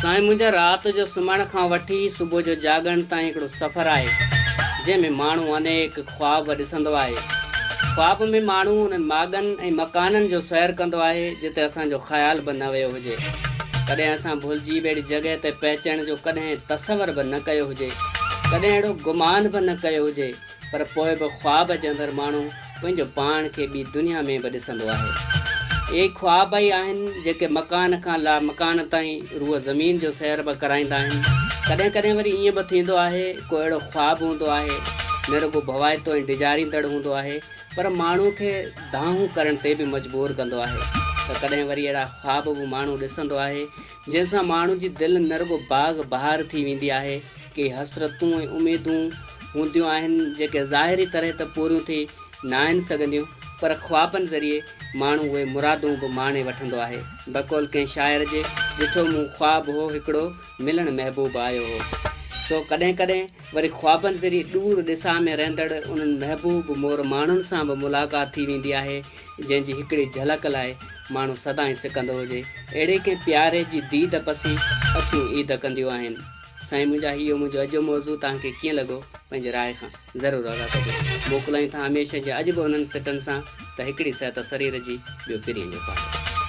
साईं मुंहिंजा राति जो सुम्हण खां वठी सुबुह जो जागण ताईं हिकिड़ो सफ़र आहे जंहिंमें माण्हू अनेक ख्वाब ॾिसंदो आहे। ख्वाब में माण्हू उन्हनि माॻनि ऐं मकाननि जो सैर कंदो आहे जिते असांजो ख़्याल बि न वियो हुजे। कॾहिं असां भुलिजी ॿेड़ी जॻह ते पहुचण जो कॾहिं तसवर बि न कयो हुजे, कॾहिं अहिड़ो गुमान बि न कयो हुजे, पर पोइ बि ख्वाब जे अंदरि माण्हू पंहिंजो पाण खे ॿी दुनिया में बि ॾिसंदो आहे। ये ख्वाब ई आहिनि जेके मकान खां ला मकान ताईं रूह ज़मीन जो सैर बि कराईंदा आहिनि। कॾहिं कॾहिं वरी ईअं बि थींदो आहे को अहिड़ो ख्वाब हूंदो आहे न रुगो भवाइतो ऐं डिजारींदड़ हूंदो आहे पर माण्हू खे दाहूं करण ते बि मजबूर कंदो आहे। त कॾहिं वरी अहिड़ा ख्वाब बि माण्हू ॾिसंदो आहे जंहिंसां माण्हू जी दिलि न रुगो बाग़ बहार थी वेंदी आहे के हसरतूं ऐं उमेदूं हूंदियूं आहिनि जेके ज़ाहिरी तरह त पूरियूं थी न आहिनि सघंदियूं, पर ख्वाबनि ज़रिए माण्हू उहे मुरादूं बि माणे वठंदो आहे। बकौल कंहिं शाइर जे ॾिठो मूं ख्वाब हो हिकिड़ो मिलण महबूब आयो हो। सो कॾहिं कॾहिं वरी ख्वाबनि ज़रिए दूर ॾिसा में रहंदड़ उन्हनि महबूब मोर माण्हुनि सां बि मुलाक़ात थी वेंदी आहे जंहिंजी हिकिड़ी झलक लाइ माण्हू सदाईं सिकंदो हुजे। अहिड़े कंहिं प्यारे जी दीद पसी अखियूं ईद कंदियूं आहिनि। साईं मुंहिंजो अॼु मौज़ू तव्हांखे कीअं लॻो पंहिंजे राय खां ज़रूरु आगाह कजो। मोकिलायूं था हमेशह जे अॼु बि उन्हनि सिटनि सां त हिकिड़ी सिहत शरीर जी ॿियो पिरीअ जो पाण।